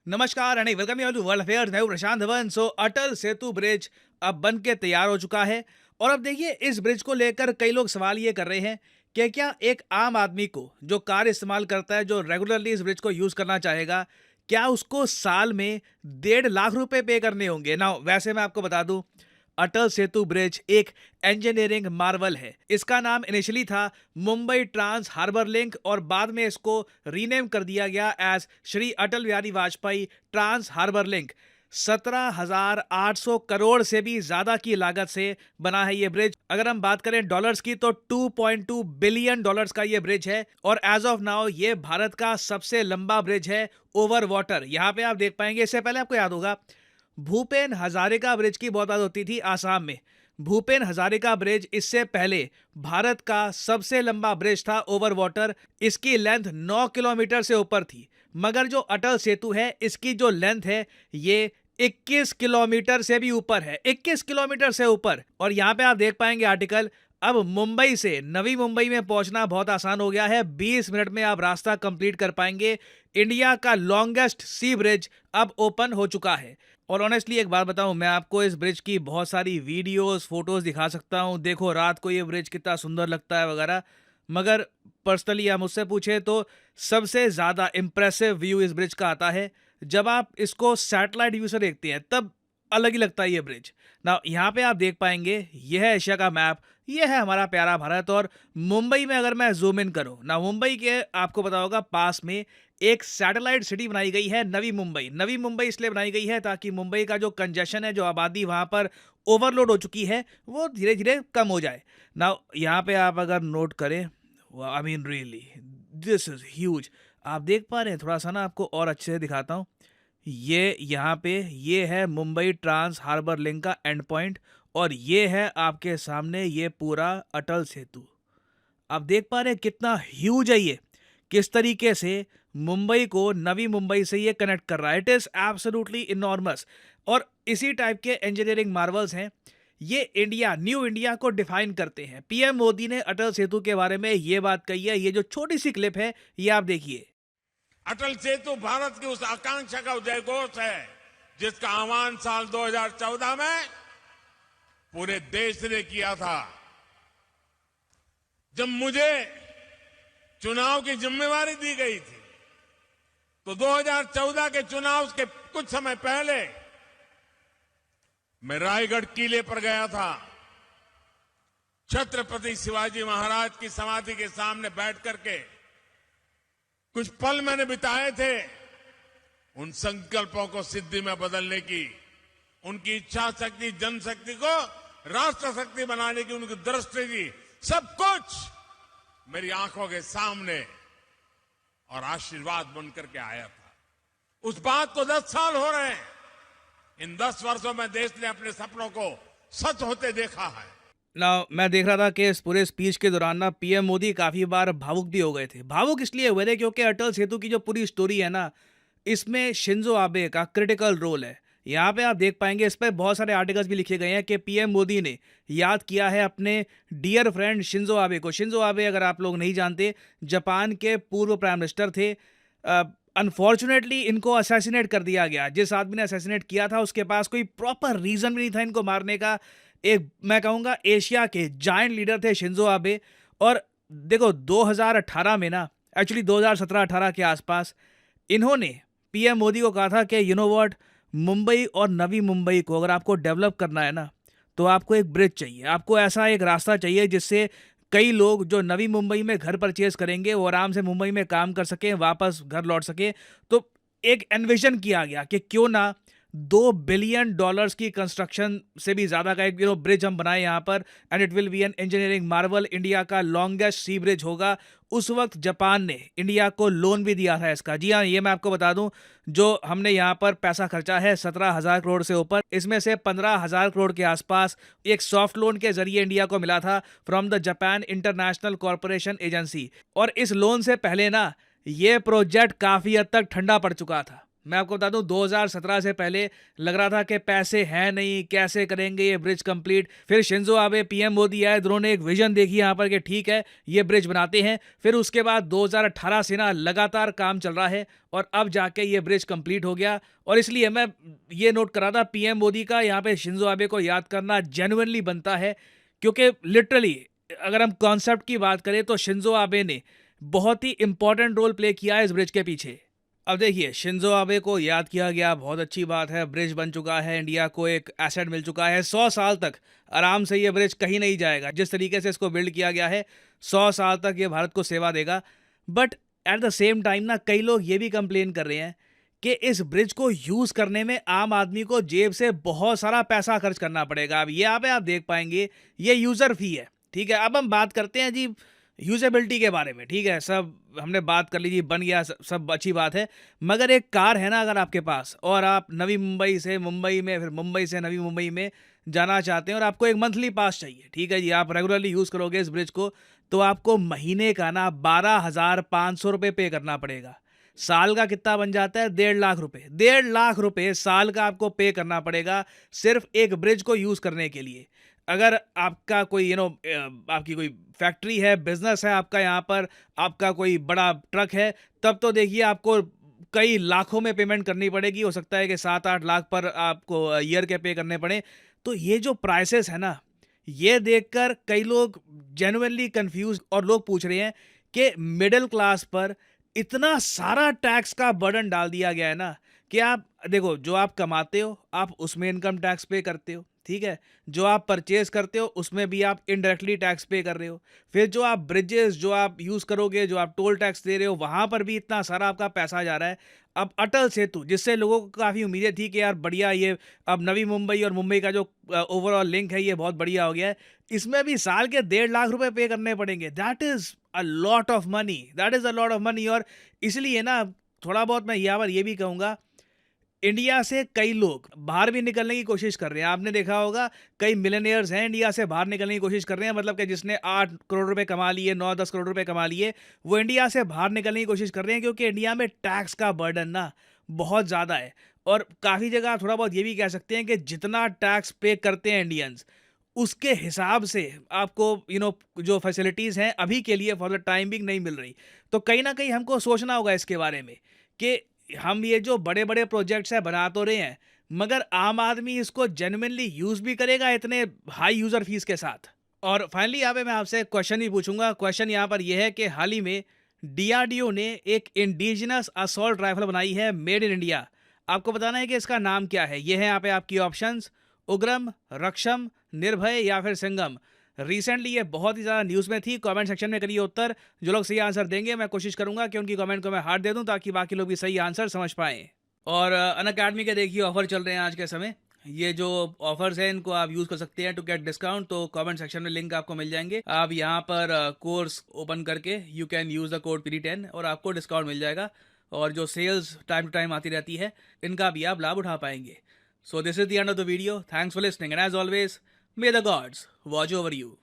नमस्कार and welcome you to world affairs. मैं हूं प्रशांत धवन। अटल सेतु ब्रिज अब बन के तैयार हो चुका है। और अब देखिए, इस ब्रिज को लेकर कई लोग सवाल ये कर रहे हैं कि क्या एक आम आदमी को जो कार इस्तेमाल करता है, जो रेगुलरली इस ब्रिज को यूज करना चाहेगा, क्या उसको साल में 1.5 लाख रुपए पे करने होंगे ना? वैसे मैं आपको बता दूं, अटल सेतु ब्रिज एक इंजीनियरिंग मार्वल है। इसका नाम इनिशियली था मुंबई ट्रांस हार्बर लिंक और बाद में इसको रीनेम कर दिया गया as Shri Atal Bihari Vajpayee trans harbour link. 17,800 crore से भी ज्यादा की लागत से बना है ये ब्रिज। अगर हम बात करें डॉलर्स की तो 2.2 बिलियन डॉलर्स का ये ब्रिज है और एज ऑफ नाउ ये भारत का सबसे लंबा ब्रिज है ओवर वाटर। यहां पे आप देख पाएंगे, इससे पहले आपको याद होगा भूपेन हजारिका ब्रिज की बहुत बात होती थी आसाम में। भूपेन हजारिका ब्रिज इससे पहले भारत का सबसे लंबा ब्रिज था ओवर वाटर। इसकी लेंथ 9 किलोमीटर से ऊपर थी। मगर जो अटल सेतु है, इसकी जो लेंथ है ये 21 किलोमीटर से भी ऊपर है। 21 किलोमीटर से ऊपर। और यहां पे आप देख पाएंगे आर्टिकल, अब मुंबई से नवी मुंबई में पहुंचना बहुत आसान हो गया है। 20 मिनट में आप रास्ता कंप्लीट कर पाएंगे। इंडिया का लॉन्गेस्ट सी ब्रिज अब ओपन हो चुका है। और ऑनेस्टली एक बात बताऊं, मैं आपको इस ब्रिज की बहुत सारी वीडियोस फोटोज दिखा सकता हूं। देखो रात को ये ब्रिज कितना सुंदर लगता है वगैरह। मगर पर्सनली आप मुझसे पूछे तो सबसे ज़्यादा इंप्रेसिव व्यू इस ब्रिज का आता है जब आप इसको सैटेलाइट व्यू से देखते हैं, तब अलग ही लगता है ये ब्रिज ना। यहाँ पे आप देख पाएंगे, यह है एशिया का मैप, यह है हमारा प्यारा भारत। और मुंबई में अगर मैं जूम इन करूँ ना, मुंबई के आपको पता होगा पास में एक सैटेलाइट सिटी बनाई गई है नवी मुंबई। नवी मुंबई इसलिए बनाई गई है ताकि मुंबई का जो कंजेशन है, जो आबादी वहाँ पर ओवरलोड हो चुकी है, वो धीरे धीरे कम हो जाए ना। यहाँ पे आप अगर नोट करें, I mean really this is huge. आप देख पा रहे हैं, थोड़ा सा ना आपको और अच्छे से दिखाता हूँ। ये यहाँ पे ये है मुंबई ट्रांस हार्बर लिंक का एंड पॉइंट और ये है आपके सामने ये पूरा अटल सेतु। आप देख पा रहे हैं कितना ह्यूज है ये, किस तरीके से मुंबई को नवी मुंबई से ये कनेक्ट कर रहा है। It is absolutely enormous. और इसी टाइप के इंजीनियरिंग मार्वल्स हैं, ये इंडिया, न्यू इंडिया को डिफाइन करते हैं। पीएम मोदी ने अटल सेतु के बारे में ये बात कही है। ये जो छोटी सी क्लिप है ये आप देखिए। अटल सेतु भारत की उस आकांक्षा का उदयघोष है जिसका आह्वान साल 2014 में पूरे देश ने किया था। जब मुझे चुनाव की जिम्मेवारी दी गई थी तो 2014 के चुनाव के कुछ समय पहले मैं रायगढ़ किले पर गया था। छत्रपति शिवाजी महाराज की समाधि के सामने बैठ करके कुछ पल मैंने बिताए थे उन संकल्पों को सिद्धि में बदलने की, उनकी इच्छा शक्ति, जनशक्ति को राष्ट्र शक्ति बनाने की, उनकी दृष्टि की, सब कुछ मेरी आंखों के सामने और आशीर्वाद बनकर के आया था। उस बात को 10 साल हो रहे हैं। इन 10 वर्षों में देश ने अपने सपनों को सच होते देखा है ना। मैं देख रहा था कि इस पूरे स्पीच के दौरान ना पीएम मोदी काफी बार भावुक भी हो गए थे। भावुक इसलिए हुए थे क्योंकि अटल सेतु की जो पूरी स्टोरी है ना, इसमें शिंजो आबे का क्रिटिकल रोल है। यहाँ पे आप देख पाएंगे, इस पर बहुत सारे आर्टिकल्स भी लिखे गए हैं कि पीएम मोदी ने याद किया है अपने डियर फ्रेंड शिंजो आबे को। शिंजो आबे, अगर आप लोग नहीं जानते, जापान के पूर्व प्राइम मिनिस्टर थे। अनफॉर्चुनेटली इनको असैसिनेट कर दिया गया। जिस आदमी ने असैसिनेट किया था उसके पास कोई प्रॉपर रीजन भी नहीं था इनको मारने का। एक, मैं कहूँगा, एशिया के जायंट लीडर थे शिंजो आबे। और देखो 2018 में ना, एक्चुअली 2017-18 के आसपास इन्होंने पीएम मोदी को कहा था कि यू नो व्हाट, मुंबई और नवी मुंबई को अगर आपको डेवलप करना है ना, तो आपको एक ब्रिज चाहिए, आपको ऐसा एक रास्ता चाहिए जिससे कई लोग जो नवी मुंबई में घर परचेज करेंगे वो आराम से मुंबई में काम कर सकें, वापस घर लौट सके। तो एक एनविजन किया गया कि क्यों ना 2 बिलियन डॉलर्स की कंस्ट्रक्शन से भी ज्यादा का एक ब्रिज हम बनाए यहाँ पर, and it will be an engineering Marvel. India का लॉन्गेस्ट सी ब्रिज होगा। उस वक्त जापान ने इंडिया को लोन भी दिया था इसका। जी हाँ, ये मैं आपको बता दूं, जो हमने यहाँ पर पैसा खर्चा है 17,000 करोड़ से ऊपर, इसमें से 15,000 करोड़ के आसपास एक सॉफ्ट लोन के जरिए इंडिया को मिला था from the Japan international corporation agency. और इस लोन से पहले ना ये प्रोजेक्ट काफी हद तक ठंडा पड़ चुका था। मैं आपको बता दूं 2017 से पहले लग रहा था कि पैसे हैं नहीं, कैसे करेंगे ये ब्रिज कंप्लीट। फिर शिंजो आबे, पीएम मोदी आए, दोनों ने एक विजन देखी यहाँ पर कि ठीक है ये ब्रिज बनाते हैं। फिर उसके बाद 2018 से ना लगातार काम चल रहा है और अब जाके ये ब्रिज कंप्लीट हो गया। और इसलिए मैं ये नोट कर रहा था, पीएम मोदी का यहाँ पे शिंजो आबे को याद करना जेन्युइनली बनता है, क्योंकि लिटरली अगर हम कॉन्सेप्ट की बात करें तो शिंजो आबे ने बहुत ही इंपॉर्टेंट रोल प्ले किया है इस ब्रिज के पीछे। अब देखिए, शिंजो आबे को याद किया गया, बहुत अच्छी बात है, ब्रिज बन चुका है, इंडिया को एक एसेट मिल चुका है। 100 साल तक आराम से ये ब्रिज कहीं नहीं जाएगा, जिस तरीके से इसको बिल्ड किया गया है 100 साल तक ये भारत को सेवा देगा। But at the same time ना कई लोग ये भी कंप्लेन कर रहे हैं कि इस ब्रिज को यूज करने में आम आदमी को जेब से बहुत सारा पैसा खर्च करना पड़ेगा। अब ये यहाँ पे आप देख पाएंगे ये यूजर फी है, ठीक है। अब हम बात करते हैं जी यूजेबिलिटी के बारे में, ठीक है। सब हमने बात कर ली जी, बन गया, सब अच्छी बात है। मगर एक कार है ना अगर आपके पास, और आप नवी मुंबई से मुंबई में, फिर मुंबई से नवी मुंबई में जाना चाहते हैं और आपको एक मंथली पास चाहिए, ठीक है जी, आप रेगुलरली यूज़ करोगे इस ब्रिज को, तो आपको महीने का ना 12,500 रुपये पे करना पड़ेगा। साल का कितना बन जाता है? 1.5 लाख रुपये। 1.5 लाख रुपये साल का आपको पे करना पड़ेगा सिर्फ एक ब्रिज को यूज़ करने के लिए। अगर आपका कोई आपकी कोई फैक्ट्री है, बिजनेस है आपका, यहाँ पर आपका कोई बड़ा ट्रक है, तब तो देखिए आपको कई लाखों में पेमेंट करनी पड़ेगी। हो सकता है कि 7-8 लाख पर आपको ईयर के पे करने पड़े। तो ये जो प्राइसेस है ना, ये देखकर कई लोग जेन्युइनली कंफ्यूज, और लोग पूछ रहे हैं कि मिडिल क्लास पर इतना सारा टैक्स का बर्डन डाल दिया गया है ना, कि आप देखो, जो आप कमाते हो आप उसमें इनकम टैक्स पे करते हो, ठीक है। जो आप परचेज करते हो उसमें भी आप इनडायरेक्टली टैक्स पे कर रहे हो। फिर जो आप ब्रिजेस जो आप यूज़ करोगे, जो आप टोल टैक्स दे रहे हो, वहाँ पर भी इतना सारा आपका पैसा जा रहा है। अब अटल सेतु, जिससे लोगों को काफ़ी उम्मीदें थी कि यार बढ़िया, ये अब नवी मुंबई और मुंबई का जो ओवरऑल लिंक है ये बहुत बढ़िया हो गया है, इसमें भी साल के 1.5 लाख रुपए पे करने पड़ेंगे। That is a lot of money, that is a lot of money. और इसलिए ना थोड़ा बहुत मैं यहाँ पर ये भी कहूँगा, इंडिया से कई लोग बाहर भी निकलने की कोशिश कर रहे हैं। आपने देखा होगा कई मिलियनियर्स हैं इंडिया से बाहर निकलने की कोशिश कर रहे हैं, मतलब कि जिसने 8 करोड़ रुपए कमा लिए, 9-10 करोड़ रुपए कमा लिए, वो इंडिया से बाहर निकलने की कोशिश कर रहे हैं, क्योंकि इंडिया में टैक्स का बर्डन ना बहुत ज़्यादा है। और काफ़ी जगह थोड़ा बहुत ये भी कह सकते हैं कि जितना टैक्स पे करते हैं इंडियंस, उसके हिसाब से आपको जो फैसिलिटीज़ हैं अभी के लिए फॉर द टाइम बिंग नहीं मिल रही। तो कहीं ना कहीं हमको सोचना होगा इसके बारे में कि हम ये जो बड़े बड़े प्रोजेक्ट्स हैं बना तो रहे हैं, मगर आम आदमी इसको जेन्युइनली यूज़ भी करेगा इतने हाई यूज़र फीस के साथ। और फाइनली यहाँ पे मैं आपसे एक क्वेश्चन ही पूछूंगा। क्वेश्चन यहाँ पर यह है कि हाल ही में डीआरडीओ ने एक इंडिजिनस असॉल्ट राइफल बनाई है, मेड इन इंडिया। आपको बताना है कि इसका नाम क्या है। ये है यहाँ पे आपकी ऑप्शंस: उग्रम, रक्षम, निर्भय या फिर सिंघम। रिसेंटली ये बहुत ही ज़्यादा न्यूज़ में थी। कमेंट सेक्शन में करिए उत्तर। जो लोग सही आंसर देंगे मैं कोशिश करूंगा कि उनकी कमेंट को मैं हार्ट दे दूं, ताकि बाकी लोग भी सही आंसर समझ पाएं। और अनअकैडमी के देखिए ऑफर चल रहे हैं आज के समय। ये जो ऑफर्स हैं इनको आप यूज़ कर सकते हैं टू गेट डिस्काउंट। तो कमेंट सेक्शन में लिंक आपको मिल जाएंगे। आप यहाँ पर कोर्स ओपन करके you can use the code PD10 और आपको डिस्काउंट मिल जाएगा। और जो सेल्स टाइम टू टाइम आती रहती है, इनका भी आप लाभ उठा पाएंगे। So this is the end of the video. Thanks for listening and as always, may the gods watch over you.